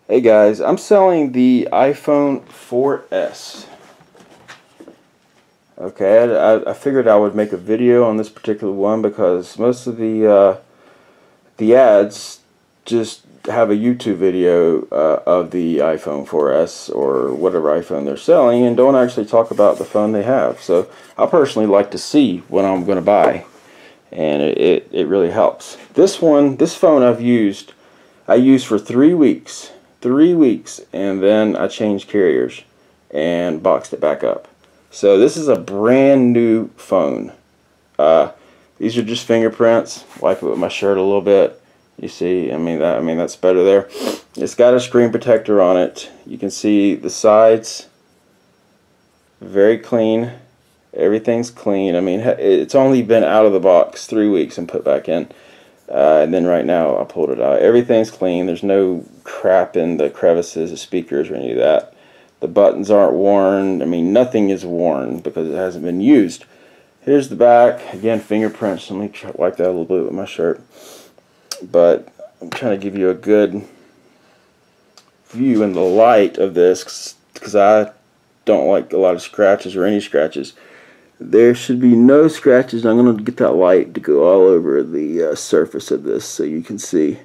Hey guys, I'm selling the iPhone 4S. Okay, I figured I would make a video on this particular one because most of the ads just have a YouTube video of the iPhone 4S or whatever iPhone they're selling and don't actually talk about the phone they have. So I personally like to see what I'm going to buy, and it really helps. This phone I used for 3 weeks. 3 weeks, and then I changed carriers and boxed it back up. So this is a brand new phone. These are just fingerprints. Wipe it with my shirt a little bit. You see, I mean that's better there. It's got a screen protector on it. You can see the sides, very clean. Everything's clean. I mean, it's only been out of the box 3 weeks and put back in. And then right now I pulled it out. Everything's clean. There's no crap in the crevices, the speakers, or any of that. The buttons aren't worn. I mean, nothing is worn because it hasn't been used. Here's the back. Again, fingerprints. Let me wipe that a little bit with my shirt. But I'm trying to give you a good view in the light of this because I don't like a lot of scratches or any scratches. There should be no scratches. I'm going to get that light to go all over the surface of this so you can see.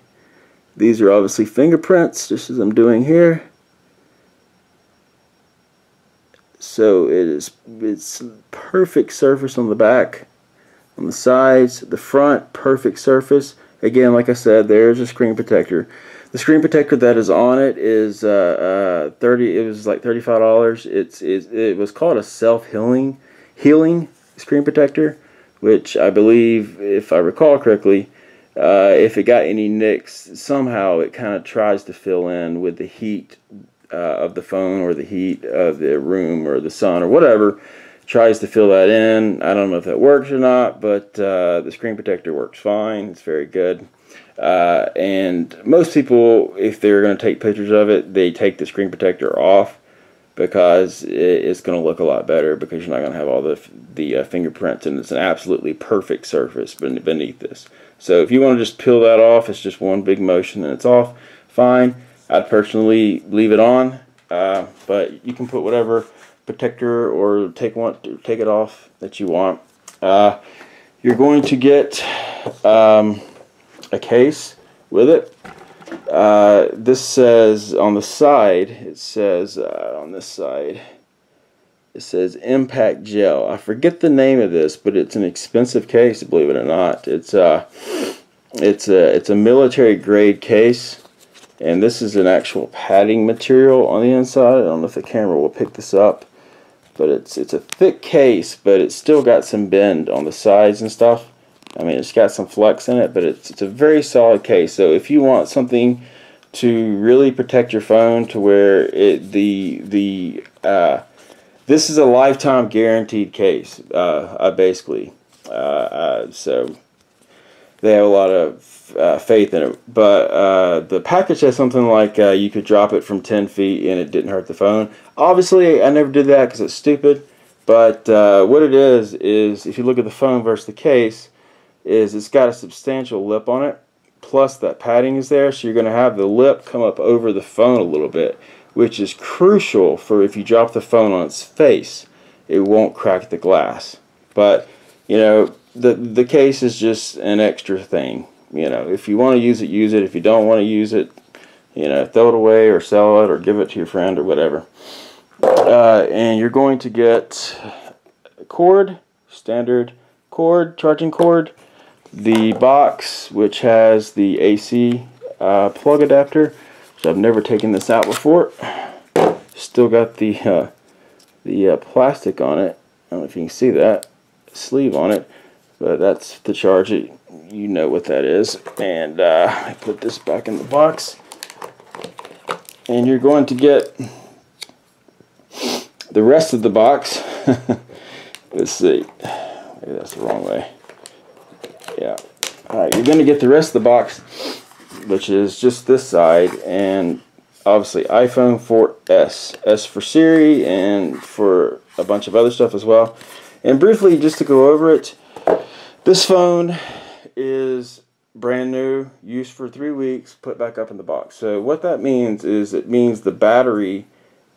These are obviously fingerprints, just as I'm doing here. So it's perfect surface on the back, on the sides, the front, perfect surface. Again, like I said, there's a screen protector. The screen protector that is on it is it was like $35. It was called a self-healing screen protector, which I believe, if I recall correctly, if it got any nicks, somehow it kind of tries to fill in with the heat of the phone or the heat of the room or the sun or whatever, tries to fill that in. I don't know if that works or not, but the screen protector works fine. It's very good. And most people, if they're going to take pictures of it, they take the screen protector off, because it's going to look a lot better, because you're not going to have all the fingerprints, and it's an absolutely perfect surface beneath this. So if you want to just peel that off, it's just one big motion and it's off. Fine. I'd personally leave it on, but you can put whatever protector or take it off that you want. You're going to get a case with it. This says on the side, it says on this side, it says Impact Gel. I forget the name of this, but it's an expensive case, believe it or not. It's a military grade case, and this is an actual padding material on the inside. I don't know if the camera will pick this up, but it's a thick case, but it's still got some bend on the sides and stuff. I mean, it's got some flex in it, but it's a very solid case. So if you want something to really protect your phone to where this is a lifetime guaranteed case, basically. So they have a lot of faith in it. But the package has something like you could drop it from 10 feet and it didn't hurt the phone. Obviously, I never did that because it's stupid. But what it is if you look at the phone versus the case, it's got a substantial lip on it, plus that padding is there, so you're going to have the lip come up over the phone a little bit, which is crucial for if you drop the phone on its face, it won't crack the glass. But you know, the case is just an extra thing. You know, if you want to use it, use it. If you don't want to use it, you know, throw it away or sell it or give it to your friend or whatever. And you're going to get a cord, standard cord, charging cord. The box, which has the AC plug adapter, which I've never taken this out before. Still got the plastic on it. I don't know if you can see that sleeve on it, but that's to charge it. You know what that is. And I put this back in the box, and you're going to get the rest of the box. Let's see. Maybe that's the wrong way. Yeah. Alright, you're going to get the rest of the box, which is just this side, and obviously iPhone 4S. S for Siri, and for a bunch of other stuff as well. And briefly, just to go over it, this phone is brand new, used for 3 weeks, put back up in the box. So what that means is it means the battery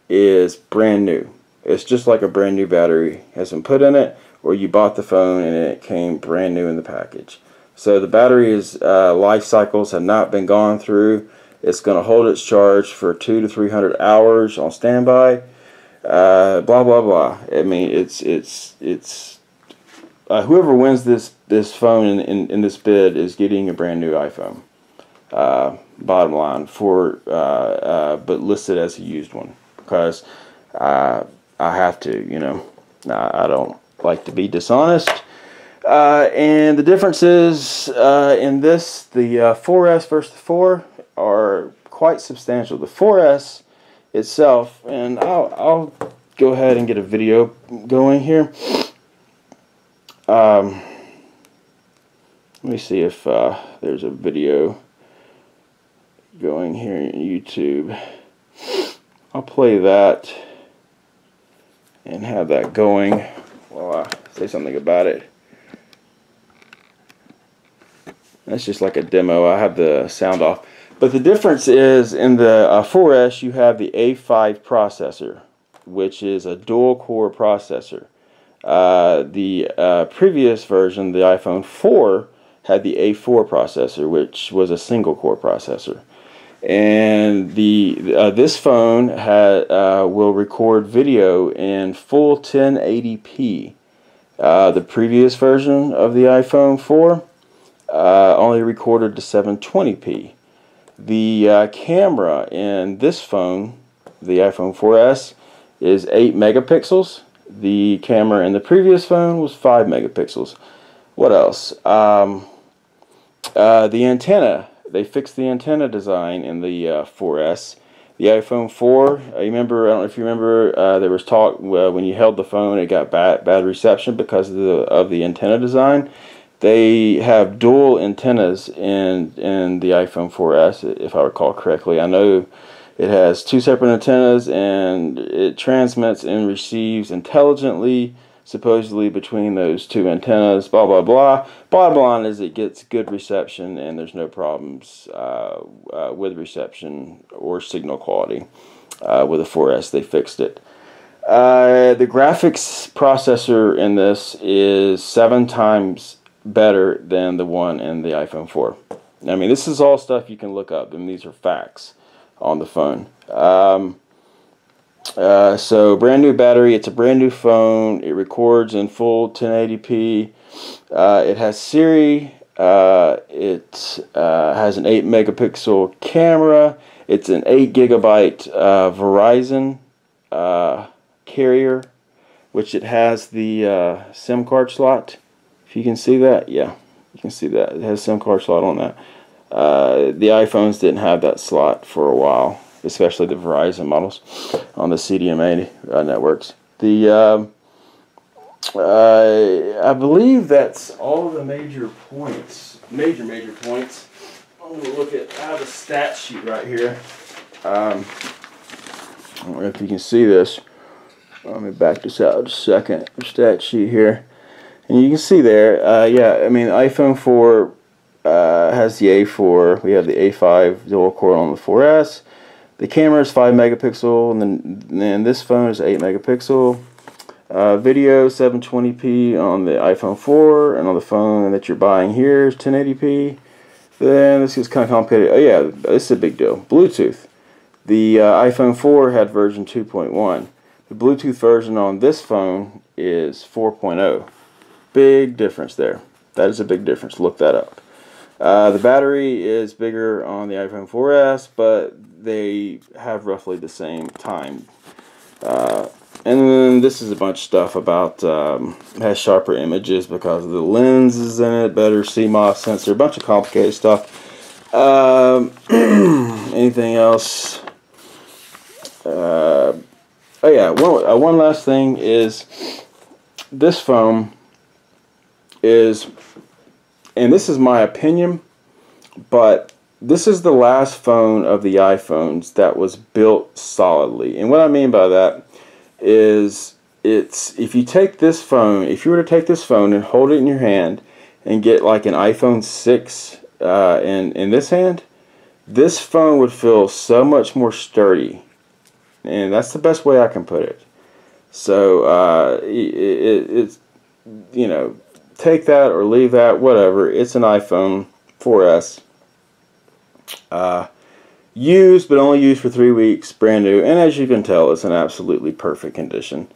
is brand new. It's just like a brand new battery has been put in it, or you bought the phone and it came brand new in the package. So the battery's life cycles have not been gone through. It's going to hold its charge for 200 to 300 hours on standby. Blah blah blah. I mean, it's whoever wins this phone in this bid is getting a brand new iPhone. Bottom line, but listed as a used one, because I have to, you know. I don't like to be dishonest. And the differences in this, the 4S versus the 4, are quite substantial. The 4S itself, and I'll go ahead and get a video going here. Let me see if there's a video going here in YouTube. I'll play that and have that going while I say something about it. That's just like a demo. I have the sound off. But the difference is in the 4S you have the A5 processor, which is a dual core processor. The previous version, the iPhone 4, had the A4 processor, which was a single core processor. And this phone will record video in full 1080p. The previous version of the iPhone 4 only recorded to 720p. The camera in this phone, the iPhone 4S, is 8 megapixels. The camera in the previous phone was 5 megapixels. What else? The antenna. They fixed the antenna design in the 4S. The iPhone 4, I don't know if you remember, there was talk when you held the phone, it got bad reception because of the antenna design. They have dual antennas in the iPhone 4S, if I recall correctly. I know it has 2 separate antennas, and it transmits and receives intelligently, supposedly, between those 2 antennas, blah, blah, blah. Bottom line is it gets good reception, and there's no problems with reception or signal quality. With the 4S, they fixed it. The graphics processor in this is 7 times better than the one in the iPhone 4. I mean, this is all stuff you can look up, and these are facts on the phone. So brand new battery, it's a brand new phone, it records in full 1080p, it has Siri, it has an 8 megapixel camera, it's an 8 gigabyte Verizon carrier, which it has the SIM card slot. If you can see that, yeah, you can see that. It has a SIM card slot on that. The iPhones didn't have that slot for a while, especially the Verizon models on the CDMA networks. I believe that's all of the major points. Major points. I'm going to look at, I have a stat sheet right here. I don't know if you can see this. Let me back this out just a second. Stat sheet here. And you can see there, yeah, I mean, iPhone 4 has the A4. We have the A5 dual core on the 4S. The camera is 5 megapixel, and then this phone is 8 megapixel. Video 720p on the iPhone 4, and on the phone that you're buying here is 1080p. Then this is kind of complicated. Oh yeah, this is a big deal. Bluetooth. The iPhone 4 had version 2.1. The Bluetooth version on this phone is 4.0. Big difference there. That is a big difference. Look that up. The battery is bigger on the iPhone 4S, but they have roughly the same time. And then this is a bunch of stuff about has sharper images because of the lenses in it, better CMOS sensor, a bunch of complicated stuff. Anything else? Oh yeah, one last thing is this phone is, and this is my opinion, but this is the last phone of the iPhones that was built solidly. And what I mean by that is, if you take this phone, if you were to take this phone and hold it in your hand and get like an iPhone 6 in this hand, this phone would feel so much more sturdy, and that's the best way I can put it. So it's, you know, take that or leave that, whatever. It's an iPhone 4S. Used, but only used for 3 weeks, brand new, and as you can tell, it's in absolutely perfect condition.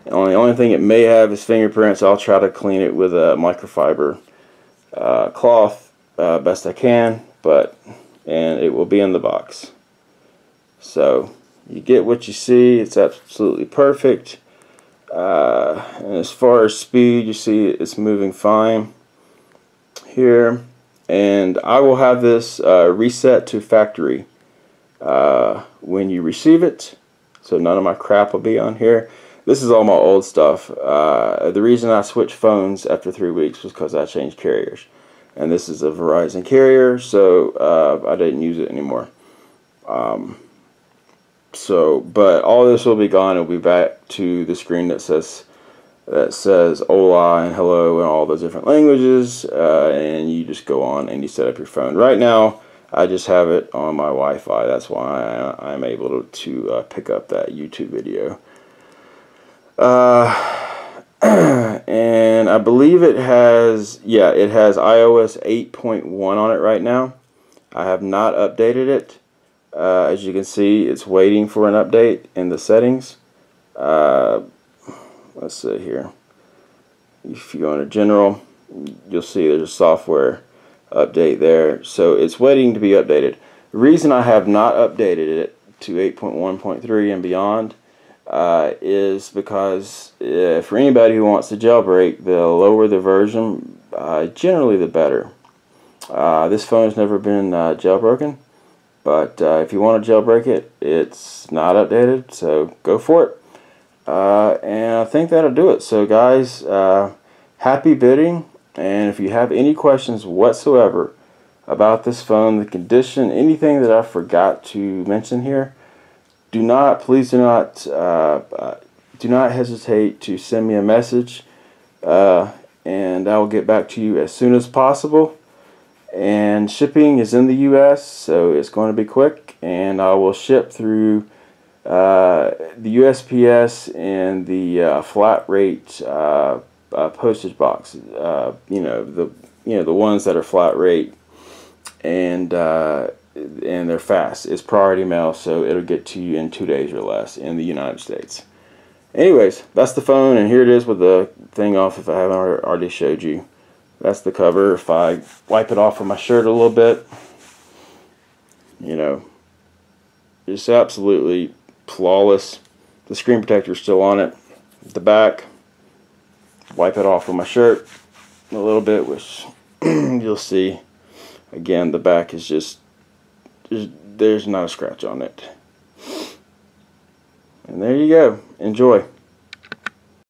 The only thing it may have is fingerprints. I'll try to clean it with a microfiber cloth best I can, and it will be in the box. So you get what you see. It's absolutely perfect. And as far as speed, you see it's moving fine here. And I will have this reset to factory when you receive it, so none of my crap will be on here. This is all my old stuff. The reason I switched phones after 3 weeks was because I changed carriers, and this is a Verizon carrier, so I didn't use it anymore. But all this will be gone. It'll be back to the screen that says hola and hello and all those different languages, and you just go on and you set up your phone. Right now I just have it on my Wi-Fi. That's why I'm able to pick up that YouTube video. And I believe it has iOS 8.1 on it right now. I have not updated it. As you can see, it's waiting for an update in the settings. Let's see here. If you go into general, you'll see there's a software update there. So it's waiting to be updated. The reason I have not updated it to 8.1.3 and beyond is because for anybody who wants to jailbreak, the lower the version, generally the better. This phone has never been jailbroken, but if you want to jailbreak it, it's not updated, so go for it. And I think that'll do it. So guys, happy bidding, and if you have any questions whatsoever about this phone, the condition, anything that I forgot to mention here, please do not hesitate to send me a message, and I will get back to you as soon as possible. And shipping is in the US, so it's going to be quick, and I will ship through the USPS and the flat rate postage box. The ones that are flat rate, and they're fast. It's priority mail, so it'll get to you in 2 days or less in the United States. Anyways, that's the phone, and here it is with the thing off if I haven't already showed you. That's the cover. If I wipe it off with my shirt a little bit, it's absolutely flawless. The screen protector is still on it. The back, wipe it off with my shirt a little bit, which you'll see. Again, the back is there's not a scratch on it. And there you go. Enjoy.